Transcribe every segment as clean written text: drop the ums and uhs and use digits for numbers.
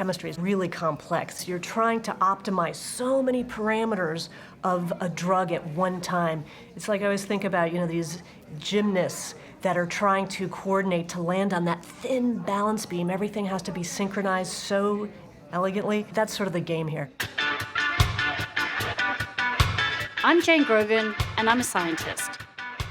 chemistry is really complex. You're trying to optimize so many parameters of a drug at one time. It's like I always think about, these gymnasts that are trying to coordinate to land on that thin balance beam. Everything has to be synchronized so elegantly. That's sort of the game here. I'm Jane Grogan, and I'm a scientist.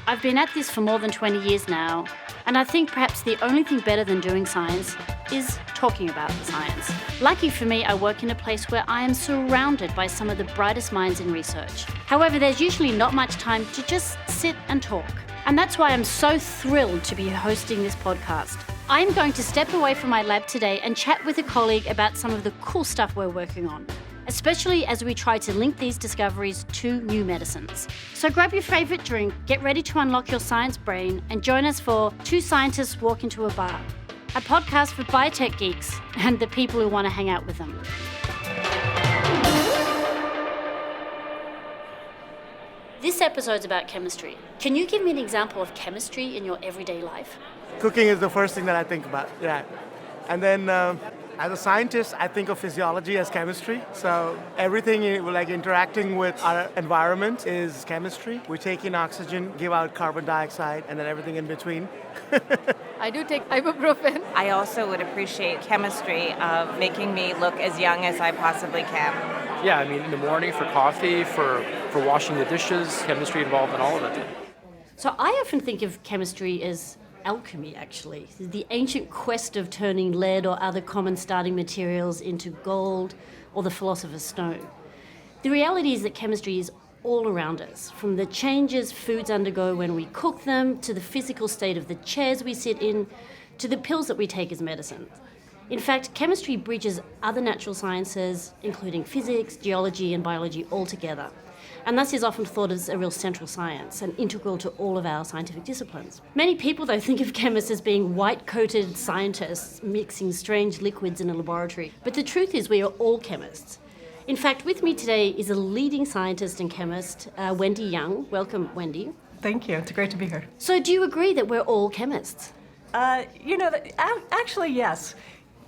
I've been at this for more than 20 years now, and I think perhaps the only thing better than doing science is talking about the science. Lucky for me, I work in a place where I am surrounded by some of the brightest minds in research. However, there's usually not much time to just sit and talk. And that's why I'm so thrilled to be hosting this podcast. I'm going to step away from my lab today and chat with a colleague about some of the cool stuff we're working on, especially as we try to link these discoveries to new medicines. So grab your favorite drink, get ready to unlock your science brain, and join us for Two Scientists Walk Into a Bar, a podcast for biotech geeks and the people who want to hang out with them. This episode's about chemistry. Can you give me an example of chemistry in your everyday life? Cooking is the first thing that I think about, yeah. And then as a scientist, I think of physiology as chemistry. So everything like interacting with our environment is chemistry. We take in oxygen, give out carbon dioxide, and then everything in between. I do take ibuprofen. I also would appreciate chemistry of making me look as young as I possibly can. Yeah, in the morning for coffee, for washing the dishes, chemistry involved in all of it. So I often think of chemistry as alchemy, actually. The ancient quest of turning lead or other common starting materials into gold or the philosopher's stone. The reality is that chemistry is all around us, from the changes foods undergo when we cook them, to the physical state of the chairs we sit in, to the pills that we take as medicine. In fact, chemistry bridges other natural sciences, including physics, geology, and biology altogether, and thus is often thought as a real central science and integral to all of our scientific disciplines. Many people, though, think of chemists as being white-coated scientists mixing strange liquids in a laboratory, but the truth is we are all chemists. In fact, with me today is a leading scientist and chemist, Wendy Young. Welcome, Wendy. Thank you. It's great to be here. So do you agree that we're all chemists? Actually, yes.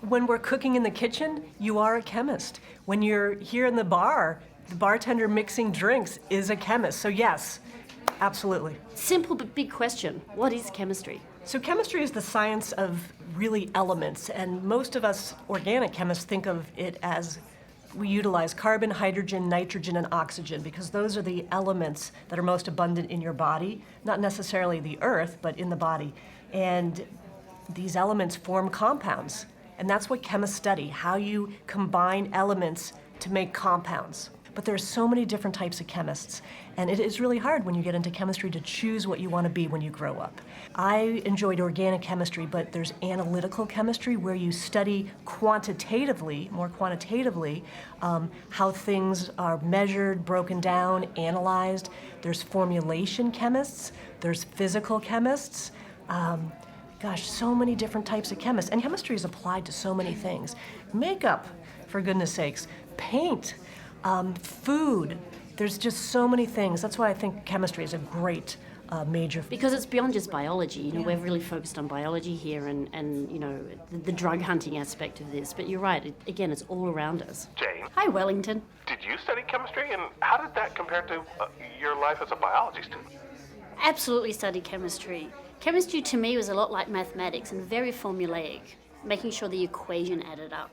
When we're cooking in the kitchen, you are a chemist. When you're here in the bar, the bartender mixing drinks is a chemist. So yes, absolutely. Simple but big question. What is chemistry? So chemistry is the science of really elements, and most of us organic chemists think of it as we utilize carbon, hydrogen, nitrogen, and oxygen because those are the elements that are most abundant in your body, not necessarily the earth, but in the body. And these elements form compounds. And that's what chemists study, how you combine elements to make compounds. But there are so many different types of chemists, and it is really hard when you get into chemistry to choose what you want to be when you grow up. I enjoyed organic chemistry, but there's analytical chemistry where you study more quantitatively, how things are measured, broken down, analyzed. There's formulation chemists, there's physical chemists. So many different types of chemists. And chemistry is applied to so many things. Makeup, for goodness sakes, paint, food. There's just so many things. That's why I think chemistry is a great major. Because it's beyond just biology. We're really focused on biology here and the drug hunting aspect of this. But you're right, again, it's all around us. Jane. Hi, Wellington. Did you study chemistry, and how did that compare to your life as a biology student? Absolutely studied chemistry. Chemistry to me was a lot like mathematics and very formulaic, making sure the equation added up.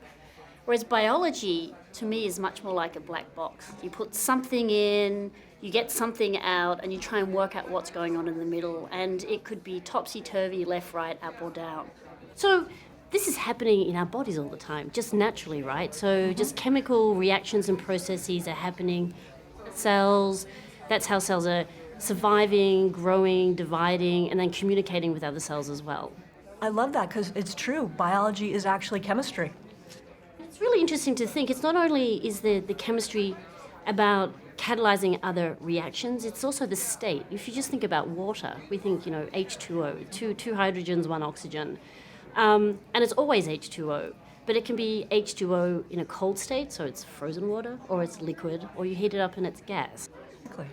Whereas biology, to me, is much more like a black box. You put something in, you get something out, and you try and work out what's going on in the middle, and it could be topsy-turvy, left, right, up or down. So this is happening in our bodies all the time, just naturally, right? So just chemical reactions and processes are happening. Cells, that's how cells are surviving, growing, dividing, and then communicating with other cells as well. I love that because it's true. Biology is actually chemistry. It's really interesting to think. It's not only is the chemistry about catalyzing other reactions, it's also the state. If you just think about water, we think, H2O, two hydrogens, one oxygen. And it's always H2O. But it can be H2O in a cold state, so it's frozen water, or it's liquid, or you heat it up and it's gas. Exactly.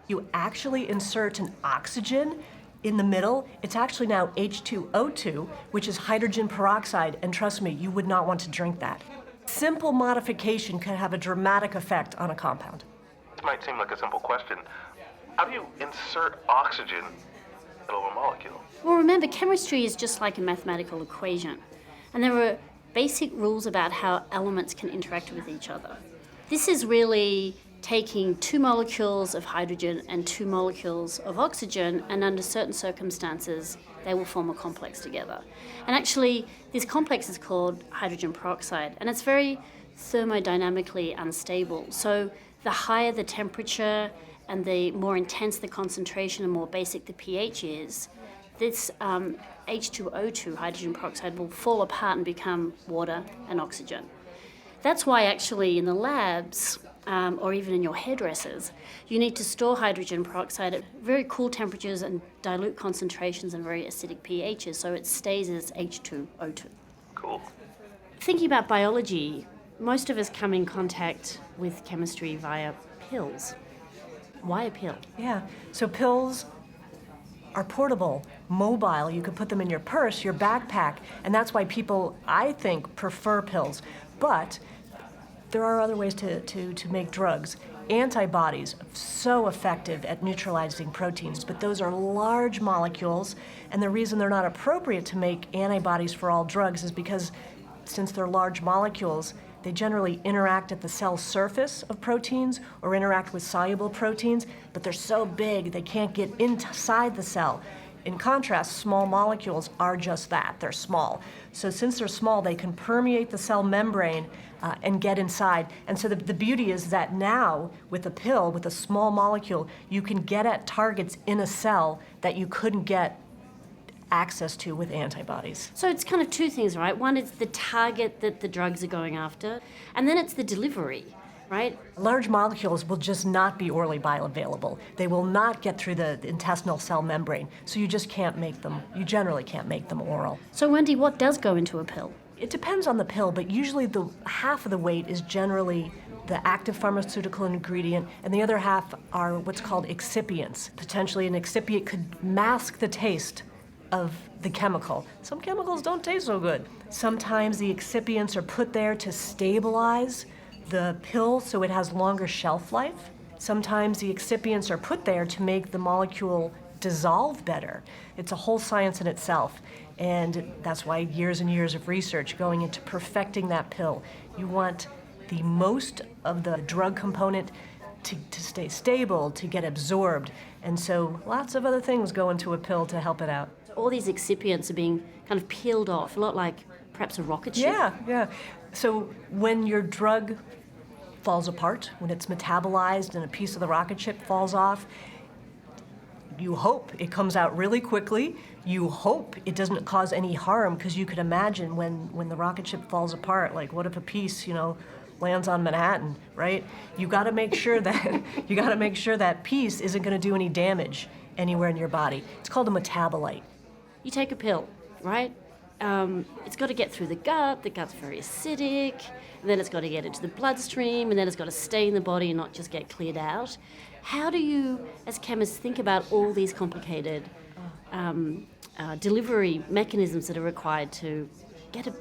You actually insert an oxygen in the middle. It's actually now H2O2, which is hydrogen peroxide, and trust me, you would not want to drink that. simple modification can have a dramatic effect on a compound. This might seem like a simple question. How do you insert oxygen into a molecule? Well, remember, chemistry is just like a mathematical equation, and there are basic rules about how elements can interact with each other. This is really taking 2 molecules of hydrogen and 2 molecules of oxygen, and under certain circumstances, they will form a complex together. And actually, this complex is called hydrogen peroxide, and it's very thermodynamically unstable. So the higher the temperature and the more intense the concentration and more basic the pH is, this H2O2, hydrogen peroxide, will fall apart and become water and oxygen. That's why actually in the labs, or even in your hairdressers, you need to store hydrogen peroxide at very cool temperatures and dilute concentrations and very acidic pHs, so it stays as H2O2. Cool. Thinking about biology, most of us come in contact with chemistry via pills. Why a pill? Yeah, so pills are portable, mobile. You could put them in your purse, your backpack, and that's why people, I think, prefer pills. But there are other ways to make drugs. Antibodies, so effective at neutralizing proteins, but those are large molecules, and the reason they're not appropriate to make antibodies for all drugs is because since they're large molecules, they generally interact at the cell surface of proteins or interact with soluble proteins, but they're so big they can't get inside the cell. In contrast, small molecules are just that, they're small. So since they're small, they can permeate the cell membrane and get inside. And so the beauty is that now, with a pill, with a small molecule, you can get at targets in a cell that you couldn't get access to with antibodies. So it's kind of two things, right? One is the target that the drugs are going after, and then it's the delivery, right? Large molecules will just not be orally bioavailable. They will not get through the intestinal cell membrane, so you just can't make them, you generally can't make them oral. So Wendy, what does go into a pill? It depends on the pill, but usually the half of the weight is generally the active pharmaceutical ingredient, and the other half are what's called excipients. Potentially an excipient could mask the taste of the chemical. Some chemicals don't taste so good. Sometimes the excipients are put there to stabilize the pill so it has longer shelf life. Sometimes the excipients are put there to make the molecule dissolve better. It's a whole science in itself, and that's why years and years of research going into perfecting that pill. You want the most of the drug component to stay stable, to get absorbed, and so lots of other things go into a pill to help it out. All these excipients are being kind of peeled off, a lot like perhaps a rocket ship. Yeah. So when your drug falls apart, when it's metabolized and a piece of the rocket ship falls off, you hope it comes out really quickly. You hope it doesn't cause any harm, because you could imagine when the rocket ship falls apart, like what if a piece, lands on Manhattan, right? You got to make sure that piece isn't going to do any damage anywhere in your body. It's called a metabolite. You take a pill, right? It's got to get through the gut's very acidic, and then it's got to get into the bloodstream, and then it's got to stay in the body and not just get cleared out. How do you, as chemists, think about all these complicated delivery mechanisms that are required to get the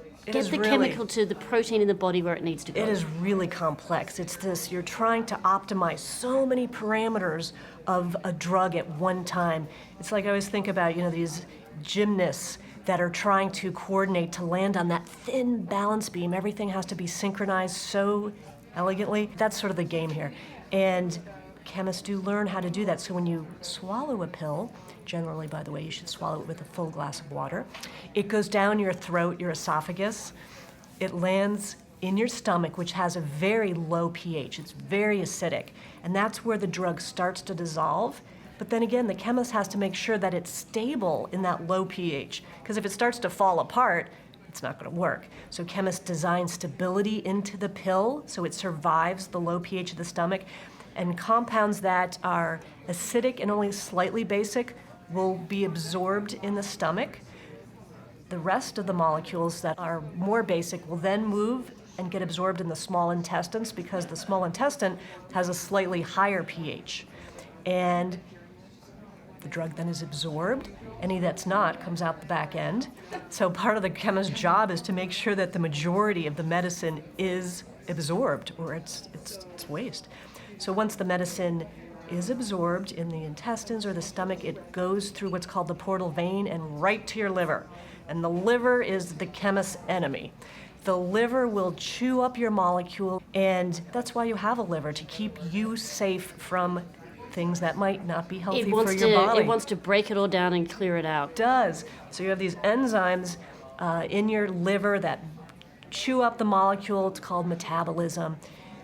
chemical to the protein in the body where it needs to go? It is really complex. It's this, you're trying to optimize so many parameters of a drug at one time. It's like I always think about, these gymnasts that are trying to coordinate to land on that thin balance beam. Everything has to be synchronized so elegantly. That's sort of the game here. And chemists do learn how to do that. So when you swallow a pill, generally, by the way, you should swallow it with a full glass of water. It goes down your throat, your esophagus. It lands in your stomach, which has a very low pH. It's very acidic. And that's where the drug starts to dissolve. But then again, the chemist has to make sure that it's stable in that low pH, because if it starts to fall apart, it's not going to work. So chemists design stability into the pill so it survives the low pH of the stomach. And compounds that are acidic and only slightly basic will be absorbed in the stomach. The rest of the molecules that are more basic will then move and get absorbed in the small intestines, because the small intestine has a slightly higher pH. And The drug then is absorbed. Any that's not comes out the back end. So part of the chemist's job is to make sure that the majority of the medicine is absorbed, or it's waste. So once the medicine is absorbed in the intestines or the stomach, it goes through what's called the portal vein and right to your liver. And the liver is the chemist's enemy. The liver will chew up your molecule, and that's why you have a liver, to keep you safe from things that might not be healthy for your body. It wants to break it all down and clear it out. It does. So you have these enzymes in your liver that chew up the molecule. It's called metabolism.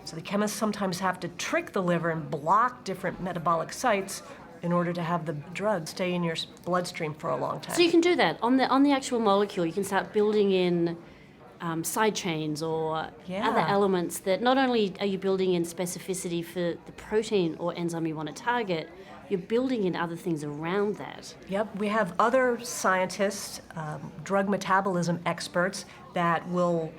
So the chemists sometimes have to trick the liver and block different metabolic sites in order to have the drug stay in your bloodstream for a long time. So you can do that. On the actual molecule, you can start building in side chains or other elements that not only are you building in specificity for the protein or enzyme you want to target, you're building in other things around that. Yep, we have other scientists, drug metabolism experts, that will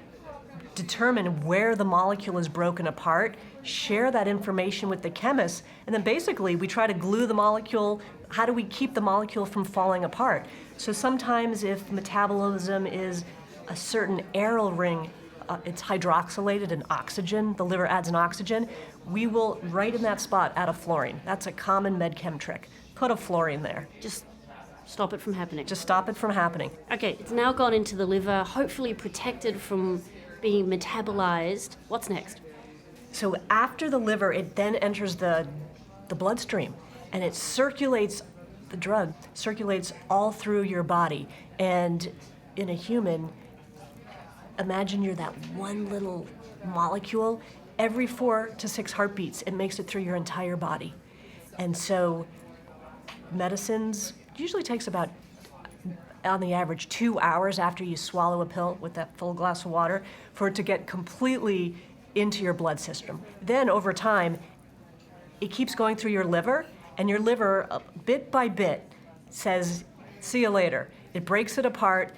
determine where the molecule is broken apart, share that information with the chemists, and then basically we try to glue the molecule. How do we keep the molecule from falling apart? So sometimes if metabolism is a certain aryl ring, it's hydroxylated in oxygen, the liver adds an oxygen, we will, right in that spot, add a fluorine. That's a common med chem trick. Put a fluorine there. Just stop it from happening. Just stop it from happening. Okay, it's now gone into the liver, hopefully protected from being metabolized. What's next? So after the liver, it then enters the bloodstream, and it circulates, the drug circulates all through your body. And in a human, imagine you're that one little molecule. Every 4 to 6 heartbeats, it makes it through your entire body. And so medicines usually takes about, on the average, 2 hours after you swallow a pill with that full glass of water for it to get completely into your blood system. Then over time, it keeps going through your liver, and your liver, bit by bit, says, see you later. It breaks it apart,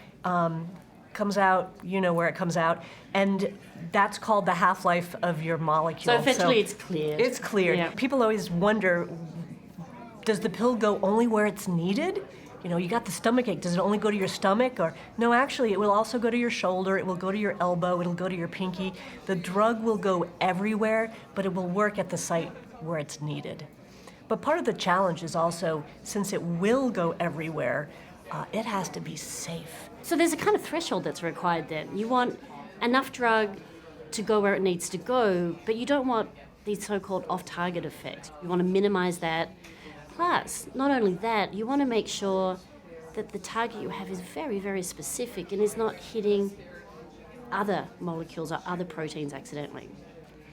comes out, you know where it comes out, and that's called the half-life of your molecule. So effectively it's cleared. It's cleared. Yeah. People always wonder, does the pill go only where it's needed? You know, you got the stomach ache, does it only go to your stomach? Or no, actually, it will also go to your shoulder, it will go to your elbow, it'll go to your pinky. The drug will go everywhere, but it will work at the site where it's needed. But part of the challenge is also, since it will go everywhere, it has to be safe. So there's a kind of threshold that's required then. You want enough drug to go where it needs to go, but you don't want these so-called off-target effects. You want to minimize that. Plus, not only that, you want to make sure that the target you have is very, very specific and is not hitting other molecules or other proteins accidentally.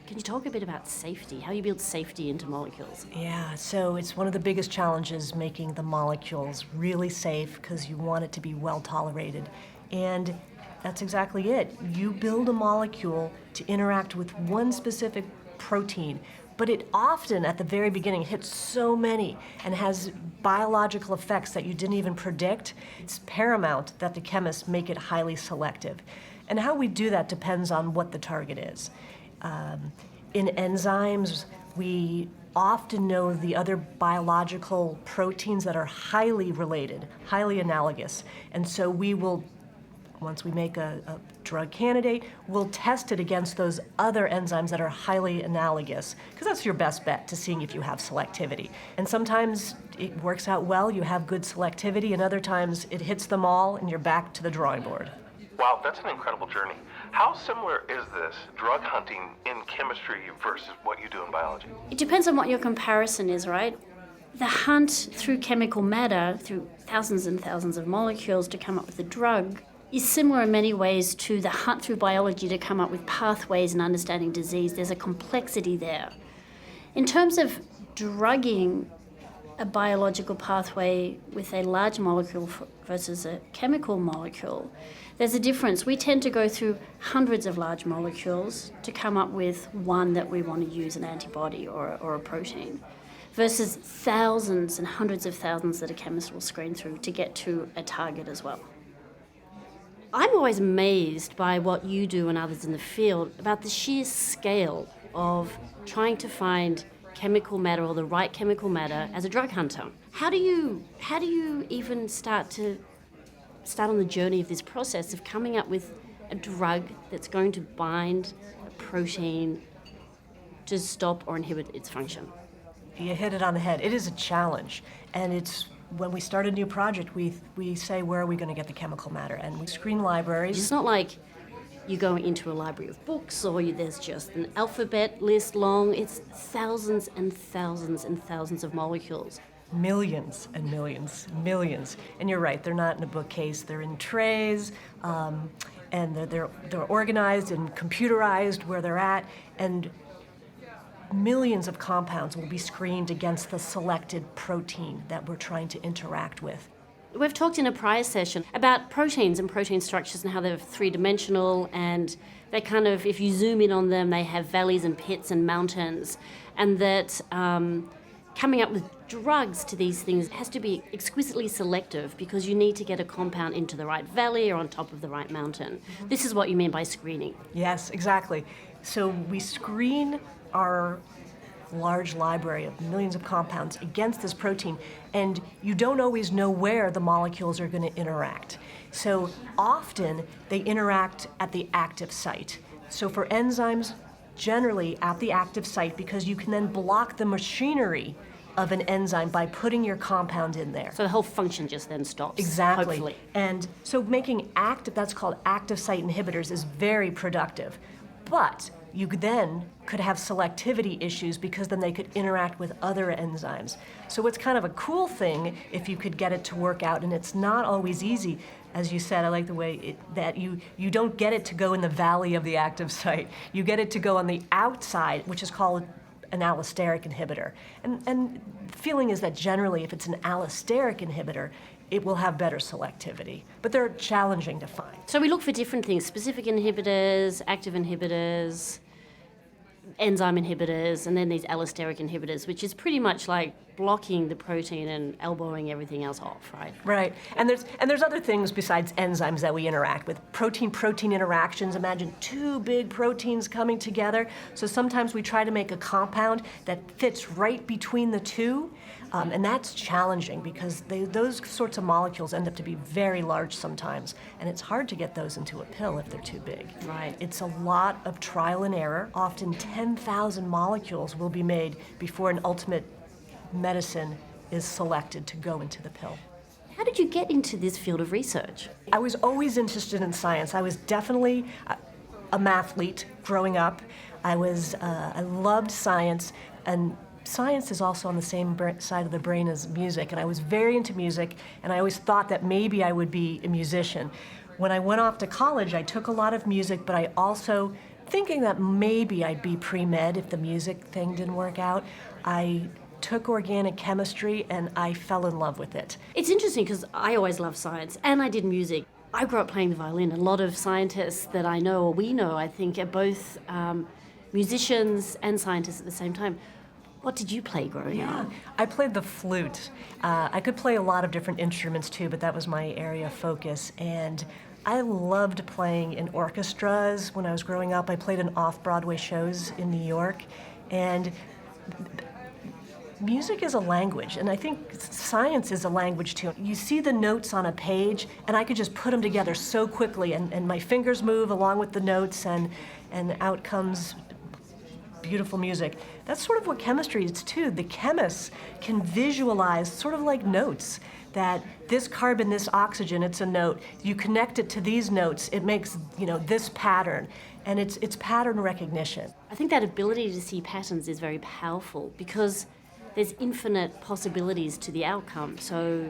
Can you talk a bit about safety, how you build safety into molecules? Yeah, so it's one of the biggest challenges, making the molecules really safe, because you want it to be well tolerated. And that's exactly it. You build a molecule to interact with one specific protein, but it often, at the very beginning, hits so many and has biological effects that you didn't even predict. It's paramount that the chemists make it highly selective. And how we do that depends on what the target is. In enzymes, we often know the other biological proteins that are highly related, highly analogous. And so we will, once we make a drug candidate, we'll test it against those other enzymes that are highly analogous, because that's your best bet to seeing if you have selectivity. And sometimes it works out well, you have good selectivity, and other times it hits them all and you're back to the drawing board. Wow, that's an incredible journey. How similar is this, drug hunting in chemistry versus what you do in biology? It depends on what your comparison is, right? The hunt through chemical matter, through thousands and thousands of molecules to come up with a drug, is similar in many ways to the hunt through biology to come up with pathways and understanding disease. There's a complexity there. In terms of drugging a biological pathway with a large molecule versus a chemical molecule, there's a difference. We tend to go through hundreds of large molecules to come up with one that we want to use, an antibody or a protein, versus thousands and hundreds of thousands that a chemist will screen through to get to a target as well. I'm always amazed by what you do and others in the field about the sheer scale of trying to find chemical matter or the right chemical matter as a drug hunter. How do you even start on the journey of this process of coming up with a drug that's going to bind a protein to stop or inhibit its function? You hit it on the head. It is a challenge, and it's when we start a new project, we say, where are we going to get the chemical matter? And we screen libraries. It's not like you go into a library of books or there's just an alphabet list long. It's thousands and thousands and thousands of molecules. Millions and millions, millions. And you're right, they're not in a bookcase, they're in trays, and they're organized and computerized where they're at, and millions of compounds will be screened against the selected protein that we're trying to interact with. We've talked in a prior session about proteins and protein structures and how they're three-dimensional, and they kind of, if you zoom in on them, they have valleys and pits and mountains, and that coming up with drugs to these things has to be exquisitely selective because you need to get a compound into the right valley or on top of the right mountain. Mm-hmm. This is what you mean by screening. Yes, exactly. So we screen our large library of millions of compounds against this protein, and you don't always know where the molecules are going to interact. So often they interact at the active site. So for enzymes, generally at the active site, because you can then block the machinery of an enzyme by putting your compound in there. So the whole function just then stops. Exactly. Hopefully. And so making that's called active site inhibitors, is very productive. But you then could have selectivity issues because then they could interact with other enzymes. So it's kind of a cool thing if you could get it to work out, and it's not always easy. As you said, I like the way that you don't get it to go in the valley of the active site. You get it to go on the outside, which is called an allosteric inhibitor. And the feeling is that generally if it's an allosteric inhibitor, it will have better selectivity. But they're challenging to find. So we look for different things: specific inhibitors, active inhibitors, enzyme inhibitors, and then these allosteric inhibitors, which is pretty much like blocking the protein and elbowing everything else off, right? Right. And there's other things besides enzymes that we interact with. Protein-protein interactions. Imagine two big proteins coming together. So sometimes we try to make a compound that fits right between the two. And that's challenging because those sorts of molecules end up to be very large sometimes, and it's hard to get those into a pill if they're too big. Right. It's a lot of trial and error. Often 10,000 molecules will be made before an ultimate medicine is selected to go into the pill. How did you get into this field of research? I was always interested in science. I was definitely a mathlete growing up. I loved science, and science is also on the same side of the brain as music, and I was very into music, and I always thought that maybe I would be a musician. When I went off to college, I took a lot of music, but I also, thinking that maybe I'd be pre-med if the music thing didn't work out, I took organic chemistry, and I fell in love with it. It's interesting because I always loved science, and I did music. I grew up playing the violin. A lot of scientists that I know, or we know, I think, are both musicians and scientists at the same time. What did you play growing up? I played the flute. I could play a lot of different instruments too, but that was my area of focus. And I loved playing in orchestras when I was growing up. I played in off-Broadway shows in New York. And music is a language, and I think science is a language too. You see the notes on a page, and I could just put them together so quickly, and my fingers move along with the notes, and out comes beautiful music. That's sort of what chemistry is too. The chemists can visualize sort of like notes, that this carbon, this oxygen, it's a note. You connect it to these notes, it makes, this pattern, and it's pattern recognition. I think that ability to see patterns is very powerful because there's infinite possibilities to the outcome. So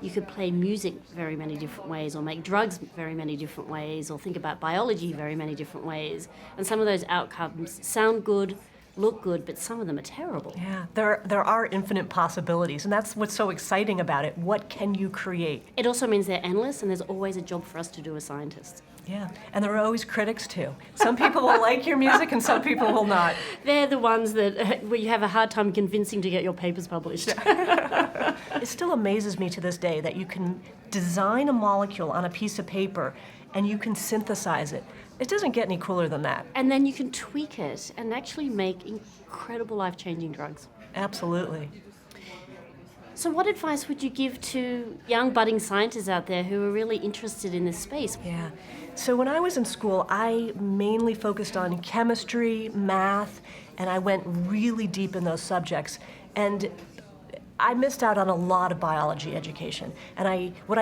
you could play music very many different ways, or make drugs very many different ways, or think about biology very many different ways. And some of those outcomes sound good, look good, but some of them are terrible. Yeah, there are infinite possibilities, and that's what's so exciting about it. What can you create? It also means they're endless, and there's always a job for us to do as scientists. Yeah, and there are always critics too. Some people will like your music and some people will not. They're the ones that where you have a hard time convincing to get your papers published. It still amazes me to this day that you can design a molecule on a piece of paper and you can synthesize it. It doesn't get any cooler than that. And then you can tweak it and actually make incredible life-changing drugs. Absolutely. So what advice would you give to young budding scientists out there who are really interested in this space? Yeah. So when I was in school, I mainly focused on chemistry, math, and I went really deep in those subjects. And I missed out on a lot of biology education. And what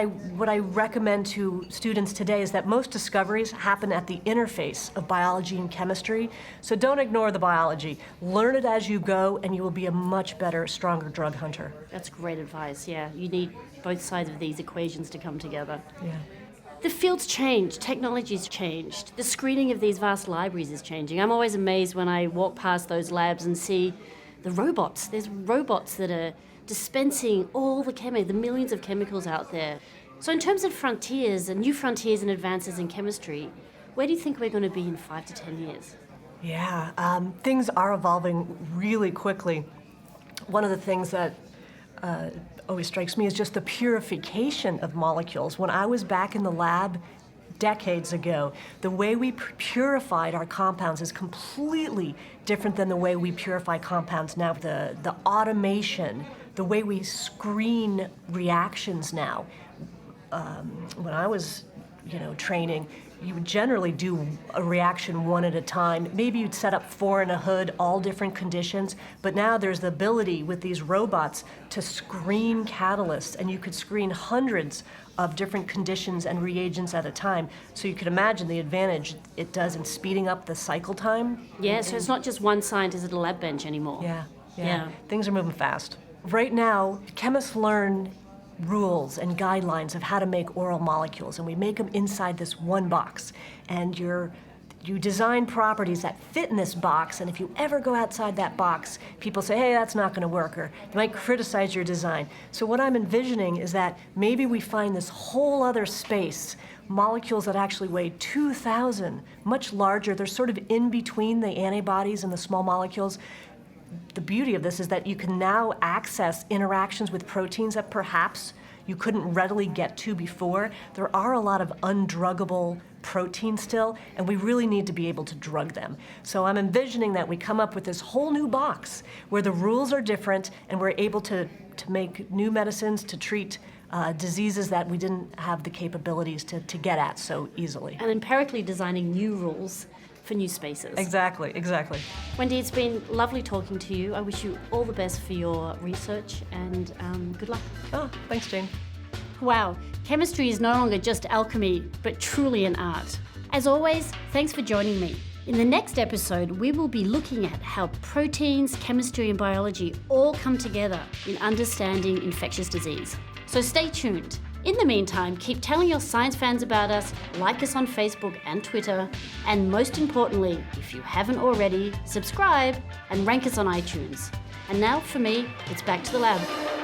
I recommend to students today is that most discoveries happen at the interface of biology and chemistry. So don't ignore the biology. Learn it as you go, and you will be a much better, stronger drug hunter. That's great advice, yeah. You need both sides of these equations to come together. Yeah. The field's changed, technology's changed, the screening of these vast libraries is changing. I'm always amazed when I walk past those labs and see the robots. There's robots that are dispensing all the millions of chemicals out there. So in terms of frontiers and new frontiers and advances in chemistry, where do you think we're going to be in 5 to 10 years? Yeah, things are evolving really quickly. One of the things that always strikes me is just the purification of molecules. When I was back in the lab decades ago, the way we purified our compounds is completely different than the way we purify compounds now. The automation, the way we screen reactions now. When I was, training, you would generally do a reaction one at a time. Maybe you'd set up 4 in a hood, all different conditions, but now there's the ability with these robots to screen catalysts, and you could screen hundreds of different conditions and reagents at a time. So you could imagine the advantage it does in speeding up the cycle time. Yeah, so it's not just one scientist at a lab bench anymore. Yeah. Things are moving fast. Right now, chemists learn rules and guidelines of how to make oral molecules, and we make them inside this one box. And you design properties that fit in this box, and if you ever go outside that box, people say, hey, that's not going to work, or they might criticize your design. So what I'm envisioning is that maybe we find this whole other space, molecules that actually weigh 2,000, much larger. They're sort of in between the antibodies and the small molecules. The beauty of this is that you can now access interactions with proteins that perhaps you couldn't readily get to before. There are a lot of undruggable proteins still, and we really need to be able to drug them. So I'm envisioning that we come up with this whole new box where the rules are different, and we're able to make new medicines to treat diseases that we didn't have the capabilities to get at so easily. And empirically designing new rules for new spaces. Exactly. Wendy, it's been lovely talking to you. I wish you all the best for your research, and good luck. Oh, thanks, Jane. Wow, chemistry is no longer just alchemy, but truly an art. As always, thanks for joining me. In the next episode, we will be looking at how proteins, chemistry, and biology all come together in understanding infectious disease. So stay tuned. In the meantime, keep telling your science fans about us, like us on Facebook and Twitter, and most importantly, if you haven't already, subscribe and rank us on iTunes. And now, for me, it's back to the lab.